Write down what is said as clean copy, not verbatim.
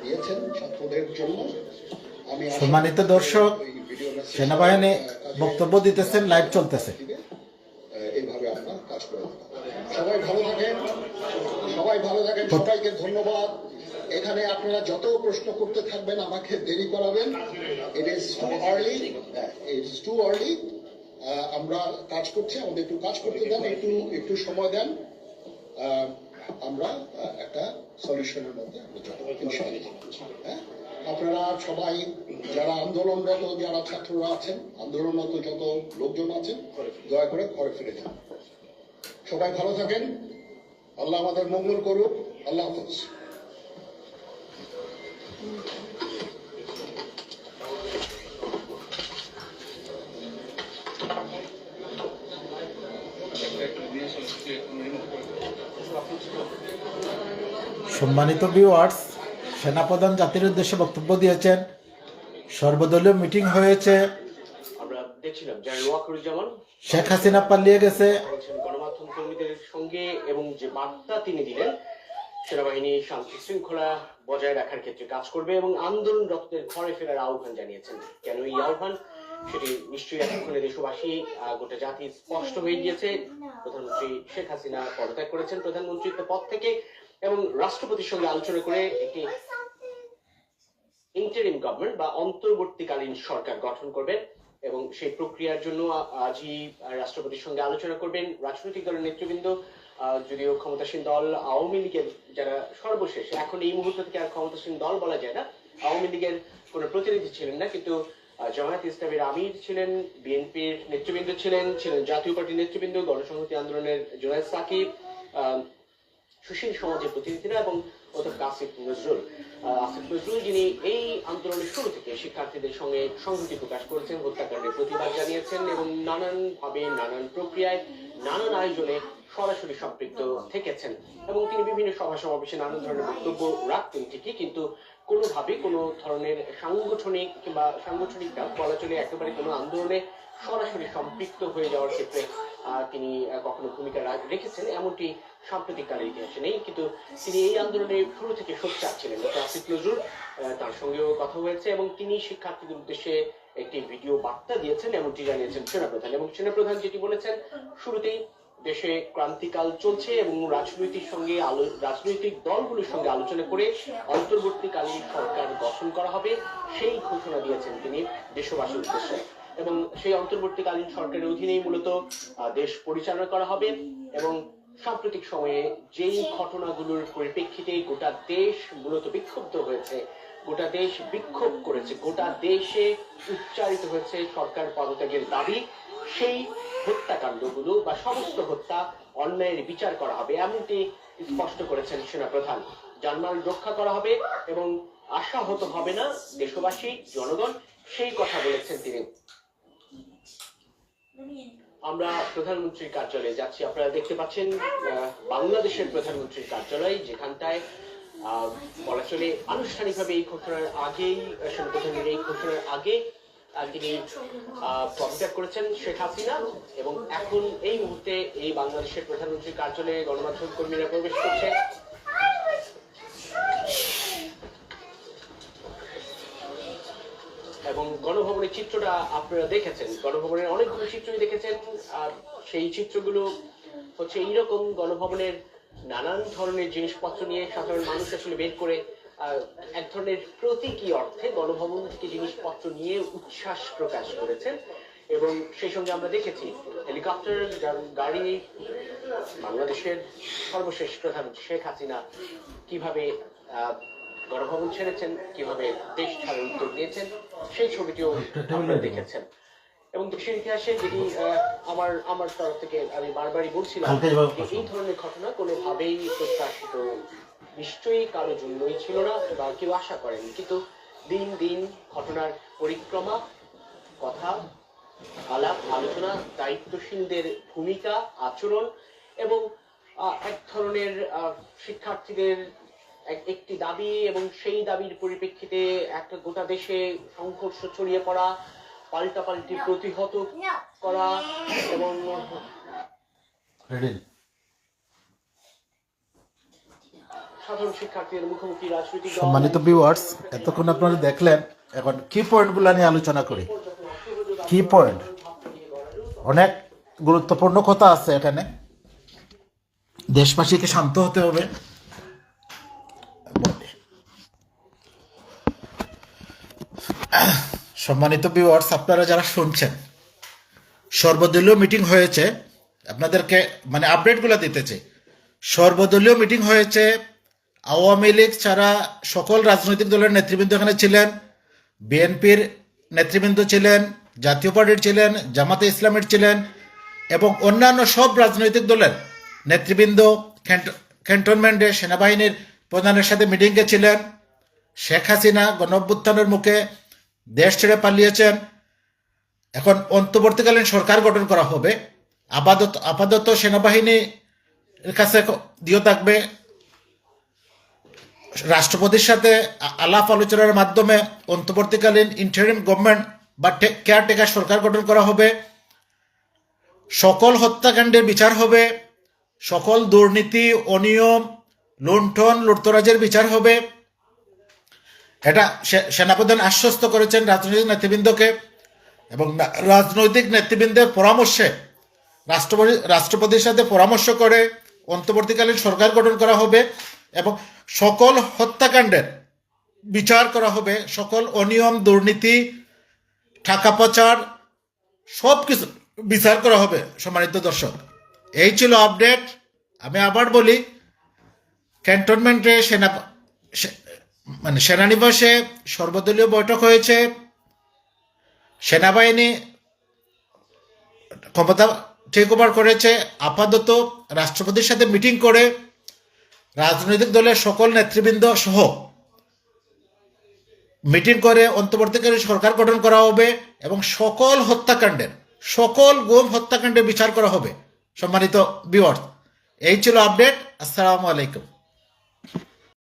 দিয়েছেন ছাত্রদের জন্য। আমি সম্মানিত দর্শক, সেনাবাহিনী বক্তব্য দিতেছেন, লাইভ চলতেছে। এইভাবে আমরা কাজ করে যাব। সবাই ভালো থাকেন, সবাই ভালো থাকেন, সবাইকে ধন্যবাদ। এখানে আপনারা যত প্রশ্ন করতে থাকবেন আমাকে দেরি করাবেন। It is too early, it's too early. আমরা কাজ করছি, আমাদের একটু কাজ করতে দেন, একটু সময় দেন। আমরা একটা সলিউশনের মধ্যে আমরা যাবো ইনশাআল্লাহ। হ্যাঁ, আপনারা সবাই যারা আন্দোলনরত, যারা ছাত্ররা আছেন, আন্দোলনরত যত লোকজন আছেন, দয়া করে ঘরে ফিরে যান। সবাই ভালো থাকেন, আল্লাহ আমাদের মঙ্গল করুক। আল্লাহ হাফেজ। সম্মানিত ভিউয়ার্স, সেনাপ্রধান জাতির উদ্দেশ্যে বক্তব্য দিয়েছেন। সর্বদলীয় মিটিং হয়েছে। আমরা দেখছিলাম জেনারেল ওয়াকারুজ্জামান শেখ হাসিনা পালিয়ে গেছে। গণমাধ্যম কর্মীদের সঙ্গে এবং যে বার্তা তিনি দিলেন, সেনাবাহিনী শান্তি শৃঙ্খলা বজায় রাখার ক্ষেত্রে কাজ করবে এবং আন্দোলনরতদের ঘরে ফেরার আহ্বান জানিয়েছেন। কেন এই আহ্বান, সেটি নিশ্চয়ই এতক্ষণে দেশবাসী, গোটা জাতি স্পষ্ট হয়ে গিয়েছে। প্রধানমন্ত্রী শেখ হাসিনা পদত্যাগ করেছেন প্রধানমন্ত্রীর পদ থেকে এবং রাষ্ট্রপতির সঙ্গে আলোচনা করে একটি ইন্টারিম গভর্নমেন্ট বা অন্তর্বর্তীকালীন সরকার গঠন করবেন এবং সেই প্রক্রিয়ার জন্য আজই রাষ্ট্রপতির সঙ্গে আলোচনা করবেন রাজনৈতিক দলের নেতৃবৃন্দ। যদিও ক্ষমতাসীন দল আওয়ামী লীগের যারা সর্বশেষ, এখন এই মুহূর্ত থেকে আর ক্ষমতাসীন দল বলা যায় না, আওয়ামী লীগের কোনো প্রতিনিধি ছিলেন না, কিন্তু জামায়াত ইসলামের আমির ছিলেন, বিএনপির নেতৃবৃন্দ ছিলেন জাতীয় পার্টির নেতৃবৃন্দ, গণসংহতি আন্দোলনের জুনায়েদ সাকিব, সুশীল সমাজের প্রতিনিধিরা এবং অধ্যাপক আসিফ নজরুল, যিনি এই আন্দোলনের শুরু থেকে শিক্ষার্থীদের সঙ্গে সংহতি প্রকাশ করেছেন, হত্যাকাণ্ডের প্রতিবাদ জানিয়েছেন এবং নানানভাবে নানান প্রক্রিয়ায় নানান আয়োজনে সরাসরি সম্পৃক্ত থেকেছেন এবং তিনি বিভিন্ন সভা সমাবেশে নানান ধরনের বক্তব্য রাখতেন ঠিকই, কিন্তু কোনোভাবে কোনো ধরনের সাংগঠনিক কিংবা সাংগঠনিকটা বলা চলে একেবারে কোনো আন্দোলনে সরাসরি সম্পৃক্ত হয়ে যাওয়ার ক্ষেত্রে তিনি কখনো ভূমিকা রেখেছেন এমনটি সাম্প্রতিককালের ইতিহাসে নেই। কিন্তু তিনি এই আন্দোলনে শুরু থেকে সোচ্চার ছিলেন। আসিফ নজরুল, তার সঙ্গেও কথা হয়েছে এবং তিনি শিক্ষার্থীদের উদ্দেশ্যে একটি ভিডিও বার্তা দিয়েছেন এমনটি জানিয়েছেন সেনাপ্রধান। এবং সেনাপ্রধান যেটি বলেছেন, শুরুতেই দেশে ক্রান্তিকাল চলছে এবং রাজনৈতিক দলগুলোর সঙ্গে আলোচনা করে অন্তর্বর্তীকালীন সরকার গঠন করা হবে, সেই ঘোষণা দিয়েছেন তিনি দেশবাসীর উদ্দেশ্যে। এবং সেই অন্তর্বর্তীকালীন সরকারের অধীনেই মূলত দেশ পরিচালনা করা হবে এবং সাম্প্রতিক সময়ে যেই ঘটনাগুলোর পরিপ্রেক্ষিতে গোটা দেশ মূলত বিক্ষুব্ধ হয়েছে, গোটা দেশ বিক্ষোভ করেছে, গোটা দেশে উচ্চারিত হয়েছে সরকার পদত্যাগের দাবি, সেই হত্যাকাণ্ডগুলো বা সমস্ত হত্যা অন্যায়ের বিচার করা হবে এমনটি স্পষ্ট করেছেন সেনাপ্রধান। জানমাল রক্ষা করা হবে এবং আশাহত হবে না দেশবাসী, জনগণ, সেই কথা বলেছেন তিনি। আমরা প্রধানমন্ত্রীর কার্যালয়ে যাচ্ছি। আপনারা দেখতে পাচ্ছেন বাংলাদেশের প্রধানমন্ত্রীর কার্যালয়, যেখানটায় বলা চলে আনুষ্ঠানিকভাবে এই ঘোষণার আগেই, সেনাপ্রধানের এই ঘোষণার আগে তিনি পদত্যাগ করেছেন শেখ হাসিনা এবং এখন এই মুহূর্তে এই বাংলাদেশের প্রধানমন্ত্রীর কার্যালয়ে গণমাধ্যম কর্মীরা প্রবেশ করছে এবং গণভবনের চিত্রটা আপনারা দেখেছেন, গণভবনের অনেকগুলো চিত্রই দেখেছেন। আর সেই চিত্রগুলো হচ্ছে এইরকম, গণভবনের নানান ধরনের জিনিসপত্র নিয়ে সাধারণ মানুষ আসলে বের করে এক ধরনের প্রতীকী অর্থে গণভবন থেকে জিনিসপত্র নিয়ে উচ্ছ্বাস প্রকাশ করেছেন এবং সেই সঙ্গে আমরা দেখেছি হেলিকপ্টার গাড়ি, বাংলাদেশের সর্বশেষ প্রধানমন্ত্রী শেখ হাসিনা কিভাবে গণভবন ছেড়েছেন, কিভাবে দেশ ছাড়ার উদ্যোগ নিয়েছেন, সেই ছবিটিও আপনারা দেখেছেন। এবং দেশের ইতিহাসে যেটি আমার তরফ থেকে আমি বারবারই বলছিলাম, এই ধরনের ঘটনা কোনোভাবেই প্রত্যাশিত নিশ্চয়ই কারোর জন্যই ছিল না বা কেউ আশা করেনি, কিন্তু দিন দিন ঘটনার পরিক্রমা, কথা, আলাপ আলোচনা, দায়িত্বশীলদের ভূমিকা, আচরণ এবং এক ধরনের শিক্ষার্থীদের একটি দাবি এবং সেই দাবির পরিপ্রেক্ষিতে একটা গোটা দেশে সংঘর্ষ ছড়িয়ে পড়া, পাল্টাপাল্টি প্রতিহত করা এবং সাধারণ শিক্ষার্থীদের মুখোমুখি রাজনৈতিক দল সম্মানিত ভিউয়ার্স, এতক্ষণ আপনারা দেখলেন, এখন কি পয়েন্টগুলো নিয়ে আলোচনা করি। কি পয়েন্ট, অনেক গুরুত্বপূর্ণ কথা আছে এখানে। দেশবাসীকে শান্ত হতে হবে। সম্মানিত ভিউয়ার্স, আপনারা যারা শুনছেন, সর্বদলীয় মিটিং হয়েছে, আপনাদেরকে মানে আপডেটগুলো দিতেছে। সর্বদলীয় মিটিং হয়েছে, আওয়ামী লীগ ছাড়া সকল রাজনৈতিক দলের নেতৃবৃন্দ এখানে ছিলেন, বিএনপির নেতৃবৃন্দ ছিলেন, জাতীয় পার্টির ছিলেন, জামাতে ইসলামের ছিলেন এবং অন্যান্য সব রাজনৈতিক দলের নেতৃবৃন্দ ক্যান্টনমেন্টে সেনাবাহিনীর প্রধানের সাথে মিটিংয়ে ছিলেন। শেখ হাসিনা গণঅভ্যুত্থানের মুখে দেশ ছেড়ে পালিয়েছেন। এখন অন্তর্বর্তীকালীন সরকার গঠন করা হবে। আপাতত সেনাবাহিনীর কাছে দিও থাকবে। রাষ্ট্রপতির সাথে আলাপ আলোচনার মাধ্যমে অন্তর্বর্তীকালীন ইন্টারিম গভর্নমেন্ট বা কেয়ারটেকার সরকার গঠন করা হবে। সকল হত্যাকাণ্ডের বিচার হবে, সকল দুর্নীতি, অনিয়ম, লুণ্ঠন, লুটতরাজের বিচার হবে। এটা সেনাপ্রধান আশ্বস্ত করেছেন রাজনৈতিক নেতৃবৃন্দকে এবং রাজনৈতিক নেতৃবৃন্দের পরামর্শে রাষ্ট্রপতির সাথে পরামর্শ করে অন্তর্বর্তীকালীন সরকার গঠন করা হবে এবং সকল হত্যাকাণ্ডের বিচার করা হবে। সকল অনিয়ম, দুর্নীতি, টাকা পাচার সব কিছু বিচার করা হবে। সম্মানিত দর্শক, এই ছিল আপডেট। আমি আবার বলি, ক্যান্টনমেন্টে সেনানিবাসে সর্বদলীয় বৈঠক হয়েছে। সেনাবাহিনী ক্ষমতা টেক ওভার করেছে। আপাতত রাষ্ট্রপতির সাথে মিটিং করে রাজনৈতিক দলের সকল নেতৃবৃন্দ সহ মিটিং করে অন্তর্বর্তীকালীন সরকার গঠন করা হবে এবং সকল গুম হত্যাকাণ্ডের বিচার করা হবে। সম্মানিত ভিউয়ার্স, এই ছিল আপডেট। আসসালামু আলাইকুম।